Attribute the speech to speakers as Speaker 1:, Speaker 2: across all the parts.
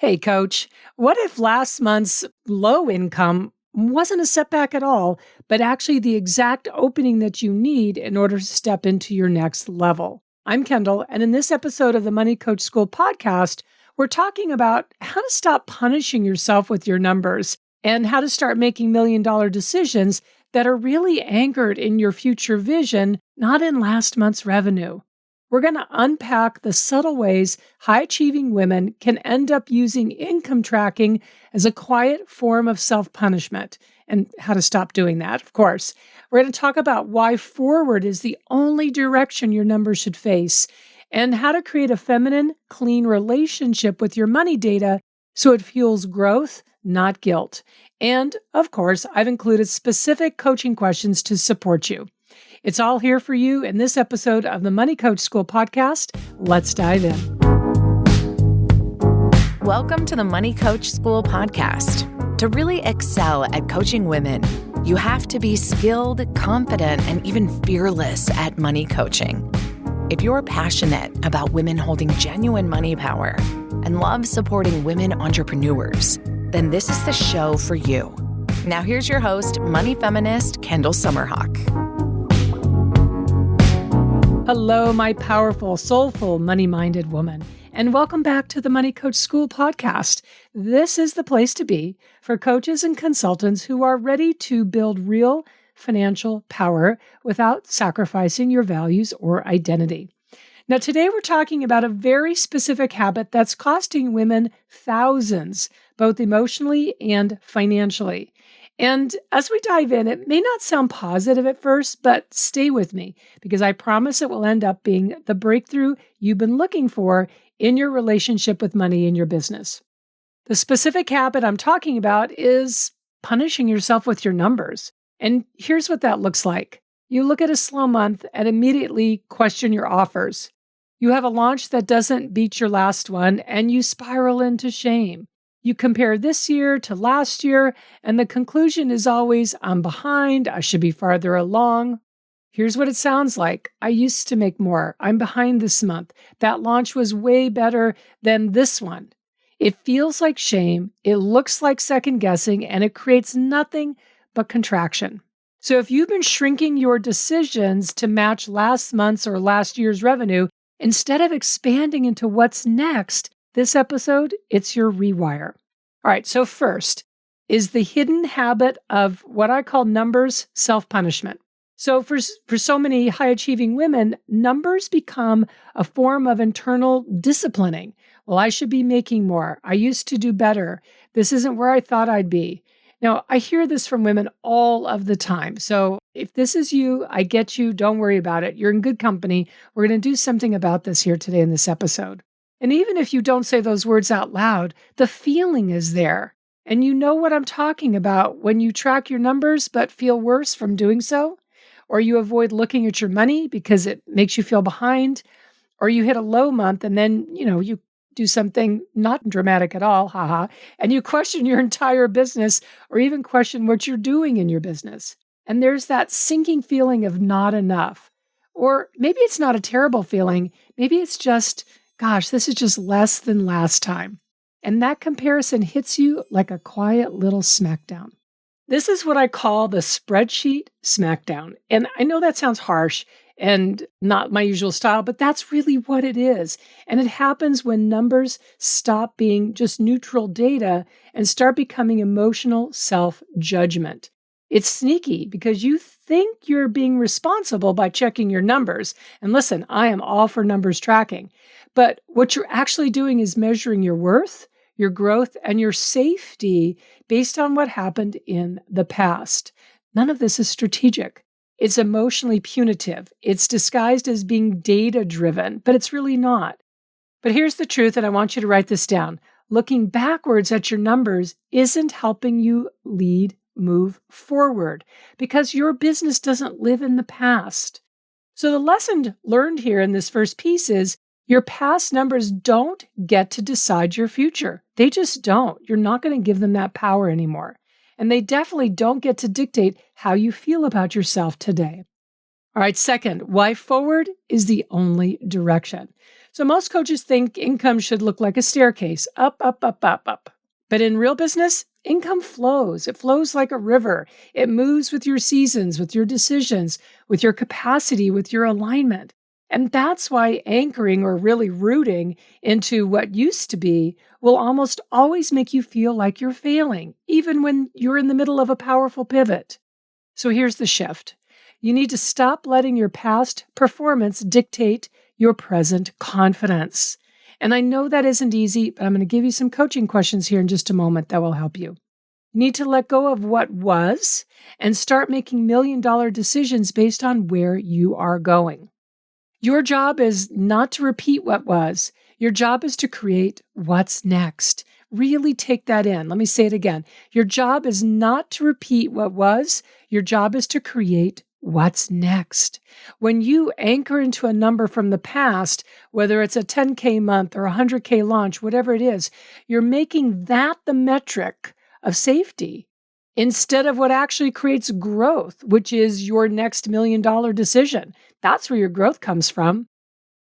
Speaker 1: Hey, coach, what if last month's low income wasn't a setback at all, but actually the exact opening that you need in order to step into your next level? I'm Kendall, and in this episode of the Money Coach School podcast, we're talking about how to stop punishing yourself with your numbers and how to start making $1 million decisions that are really anchored in your future vision, not in last month's revenue. We're going to unpack the subtle ways high-achieving women can end up using income tracking as a quiet form of self-punishment and how to stop doing that, of course. We're going to talk about why forward is the only direction your numbers should face and how to create a feminine, clean relationship with your money data so it fuels growth, not guilt. And, of course, I've included specific coaching questions to support you. It's all here for you in this episode of the Money Coach School podcast. Let's dive in.
Speaker 2: Welcome to the Money Coach School podcast. To really excel at coaching women, you have to be skilled, confident, and even fearless at money coaching. If you're passionate about women holding genuine money power and love supporting women entrepreneurs, then this is the show for you. Now here's your host, money feminist Kendall Summerhawk.
Speaker 1: Hello, my powerful, soulful, money-minded woman, and welcome back to the Money Coach School podcast. This is the place to be for coaches and consultants who are ready to build real financial power without sacrificing your values or identity. Now, today we're talking about a very specific habit that's costing women thousands, both emotionally and financially. And as we dive in, it may not sound positive at first, but stay with me because I promise it will end up being the breakthrough you've been looking for in your relationship with money in your business. The specific habit I'm talking about is punishing yourself with your numbers. And here's what that looks like. You look at a slow month and immediately question your offers. You have a launch that doesn't beat your last one and you spiral into shame. You compare this year to last year, and the conclusion is always, I'm behind, I should be farther along. Here's what it sounds like. I used to make more. I'm behind this month. That launch was way better than this one. It feels like shame, it looks like second guessing, and it creates nothing but contraction. So if you've been shrinking your decisions to match last month's or last year's revenue, instead of expanding into what's next, this episode, it's your rewire. All right, so first is the hidden habit of what I call numbers self-punishment. So for so many high-achieving women, numbers become a form of internal disciplining. Well, I should be making more. I used to do better. This isn't where I thought I'd be. Now, I hear this from women all of the time. So if this is you, I get you. Don't worry about it. You're in good company. We're going to do something about this here today in this episode. And even if you don't say those words out loud, the feeling is there. And you know what I'm talking about when you track your numbers but feel worse from doing so, or you avoid looking at your money because it makes you feel behind, or you hit a low month and then, you do something not dramatic at all, and you question your entire business or even question what you're doing in your business. And there's that sinking feeling of not enough. Or maybe it's not a terrible feeling. Maybe it's just, gosh, this is just less than last time. And that comparison hits you like a quiet little smackdown. This is what I call the Spreadsheet Smackdown. And I know that sounds harsh and not my usual style, but that's really what it is. And it happens when numbers stop being just neutral data and start becoming emotional self-judgment. It's sneaky because you think you're being responsible by checking your numbers. And listen, I am all for numbers tracking. But what you're actually doing is measuring your worth, your growth, and your safety based on what happened in the past. None of this is strategic. It's emotionally punitive. It's disguised as being data-driven, but it's really not. But here's the truth, and I want you to write this down. Looking backwards at your numbers isn't helping you move forward because your business doesn't live in the past. So the lesson learned here in this first piece is your past numbers don't get to decide your future. They just don't. You're not going to give them that power anymore. And they definitely don't get to dictate how you feel about yourself today. All right, second, why forward is the only direction. So most coaches think income should look like a staircase, up, up, up, up, up. But in real business, income flows. It flows like a river. It moves with your seasons, with your decisions, with your capacity, with your alignment. And that's why anchoring or really rooting into what used to be will almost always make you feel like you're failing, even when you're in the middle of a powerful pivot. So here's the shift. You need to stop letting your past performance dictate your present confidence. And I know that isn't easy, but I'm going to give you some coaching questions here in just a moment that will help you. You need to let go of what was and start making million-dollar decisions based on where you are going. Your job is not to repeat what was. Your job is to create what's next. Really take that in. Let me say it again. Your job is not to repeat what was. Your job is to create what's next. When you anchor into a number from the past, whether it's a 10K month or a 100K launch, whatever it is, you're making that the metric of safety instead of what actually creates growth, which is your next million-dollar decision. That's where your growth comes from.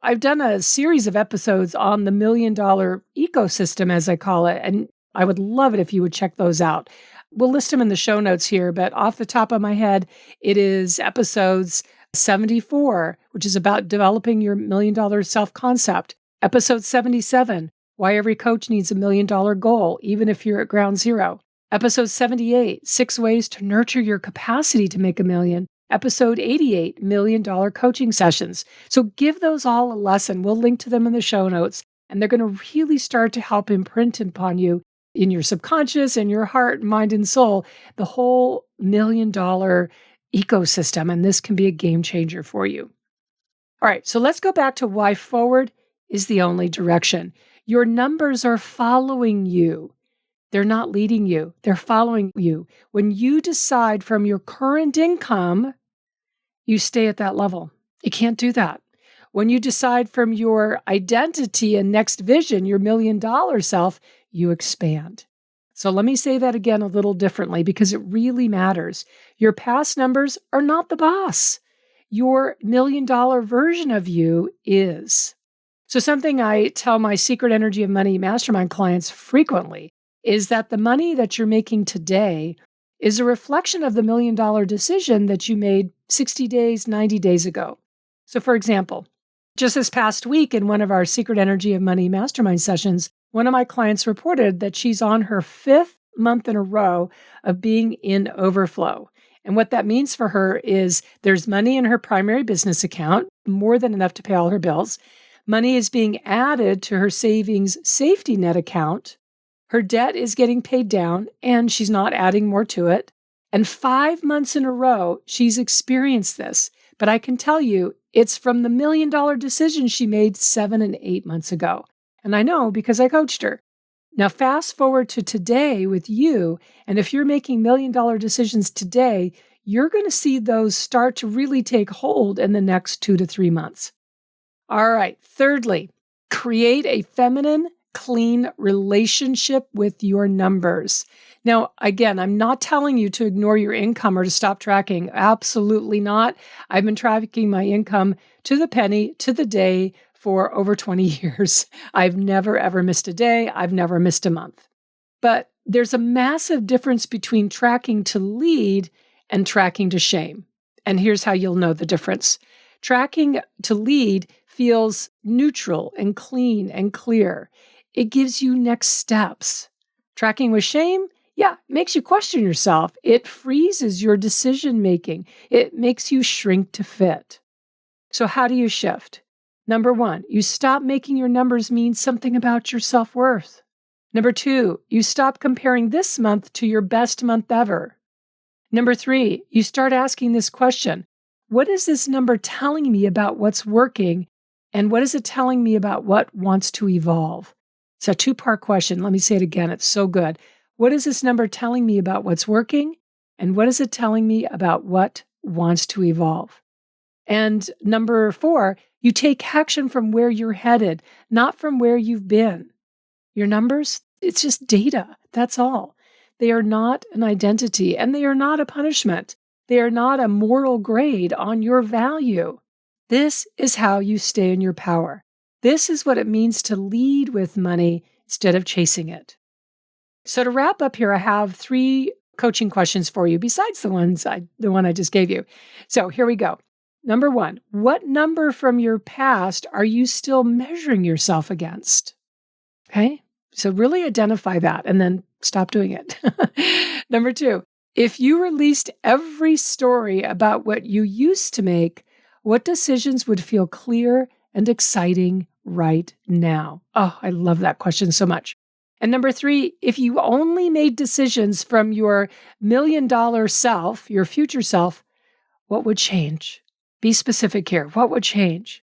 Speaker 1: I've done a series of episodes on the million-dollar ecosystem, as I call it, and I would love it if you would check those out. We'll list them in the show notes here, but off the top of my head, it is episodes 74, which is about developing your million-dollar self-concept. Episode 77, why every coach needs a million-dollar goal, even if you're at ground zero. Episode 78, 6 ways to nurture your capacity to make a million. Episode 88, million-dollar coaching sessions. So give those all a lesson. We'll link to them in the show notes, and they're going to really start to help imprint upon you in your subconscious and your heart, mind, and soul, the whole million-dollar ecosystem. And this can be a game changer for you. All right, so let's go back to why forward is the only direction. Your numbers are following you. They're not leading you. They're following you. When you decide from your current income, you stay at that level. You can't do that. When you decide from your identity and next vision, your million-dollar self, you expand. So let me say that again a little differently because it really matters. Your past numbers are not the boss. Your million-dollar version of you is. So something I tell my Secret Energy of Money Mastermind clients frequently is that the money that you're making today is a reflection of the million-dollar decision that you made 60 days, 90 days ago. So for example, just this past week in one of our Secret Energy of Money Mastermind sessions, one of my clients reported that she's on her 5th month in a row of being in overflow. And what that means for her is there's money in her primary business account, more than enough to pay all her bills. Money is being added to her savings safety net account. Her debt is getting paid down, and she's not adding more to it. And 5 months in a row, she's experienced this. But I can tell you, it's from the million-dollar decision she made 7 and 8 months ago. And I know because I coached her. Now, fast forward to today with you, and if you're making million-dollar decisions today, you're going to see those start to really take hold in the next 2 to 3 months. All right. Thirdly, create a feminine, clean relationship with your numbers. Now, again, I'm not telling you to ignore your income or to stop tracking. Absolutely not. I've been tracking my income to the penny, to the day for over 20 years. I've never, ever missed a day. I've never missed a month. But there's a massive difference between tracking to lead and tracking to shame. And here's how you'll know the difference. Tracking to lead feels neutral and clean and clear. It gives you next steps. Tracking with shame, makes you question yourself. It freezes your decision making. It makes you shrink to fit. So how do you shift? Number 1, you stop making your numbers mean something about your self-worth. Number 2, you stop comparing this month to your best month ever. Number 3, you start asking this question: what is this number telling me about what's working? And what is it telling me about what wants to evolve? It's a 2-part question. Let me say it again. It's so good. What is this number telling me about what's working? And what is it telling me about what wants to evolve? And number 4, you take action from where you're headed, not from where you've been. Your numbers, it's just data. That's all. They are not an identity, and they are not a punishment. They are not a moral grade on your value. This is how you stay in your power. This is what it means to lead with money instead of chasing it. So to wrap up here, I have 3 coaching questions for you besides the one I just gave you. So here we go. Number 1, what number from your past are you still measuring yourself against? Okay. So really identify that and then stop doing it. Number 2, if you released every story about what you used to make, what decisions would feel clear and exciting right now? Oh, I love that question so much. And number 3, if you only made decisions from your $1 million self, your future self, what would change? Be specific here. What would change?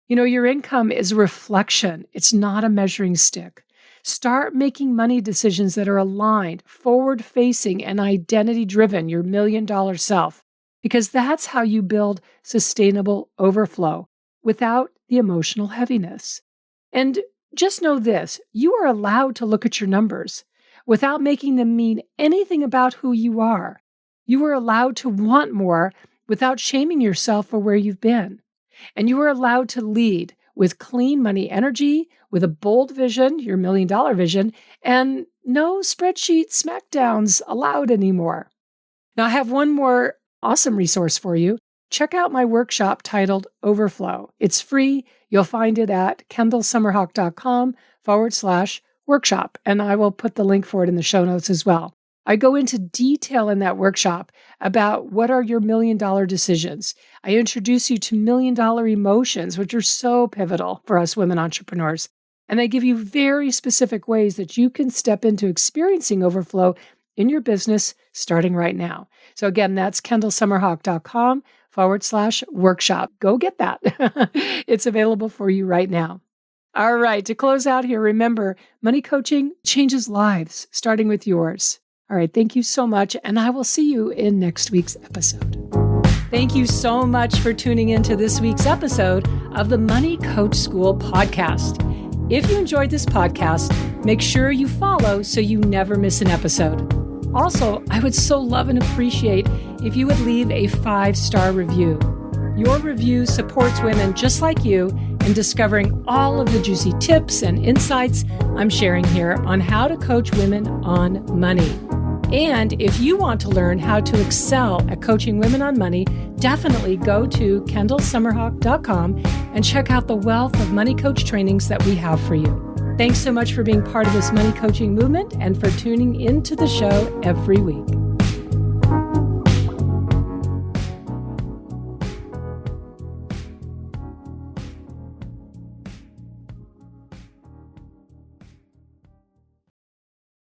Speaker 1: Your income is a reflection. It's not a measuring stick. Start making money decisions that are aligned, forward-facing, and identity-driven, your $1 million self, because that's how you build sustainable overflow without the emotional heaviness. And just know this, you are allowed to look at your numbers without making them mean anything about who you are. You are allowed to want more without shaming yourself for where you've been. And you are allowed to lead with clean money energy, with a bold vision, your $1 million vision, and no spreadsheet smackdowns allowed anymore. Now, I have one more awesome resource for you. Check out my workshop titled Overflow. It's free. You'll find it at kendallsummerhawk.com/workshop, and I will put the link for it in the show notes as well. I go into detail in that workshop about what are your $1 million decisions. I introduce you to $1 million emotions, which are so pivotal for us women entrepreneurs. And I give you very specific ways that you can step into experiencing overflow in your business starting right now. So again, that's kendallsummerhawk.com/workshop. Go get that. It's available for you right now. All right, to close out here, remember, money coaching changes lives, starting with yours. All right, thank you so much, and I will see you in next week's episode. Thank you so much for tuning into this week's episode of the Money Coach School podcast. If you enjoyed this podcast, make sure you follow so you never miss an episode. Also, I would so love and appreciate if you would leave a 5-star review. Your review supports women just like you in discovering all of the juicy tips and insights I'm sharing here on how to coach women on money. And if you want to learn how to excel at coaching women on money, definitely go to kendallsummerhawk.com and check out the wealth of money coach trainings that we have for you. Thanks so much for being part of this money coaching movement and for tuning into the show every week.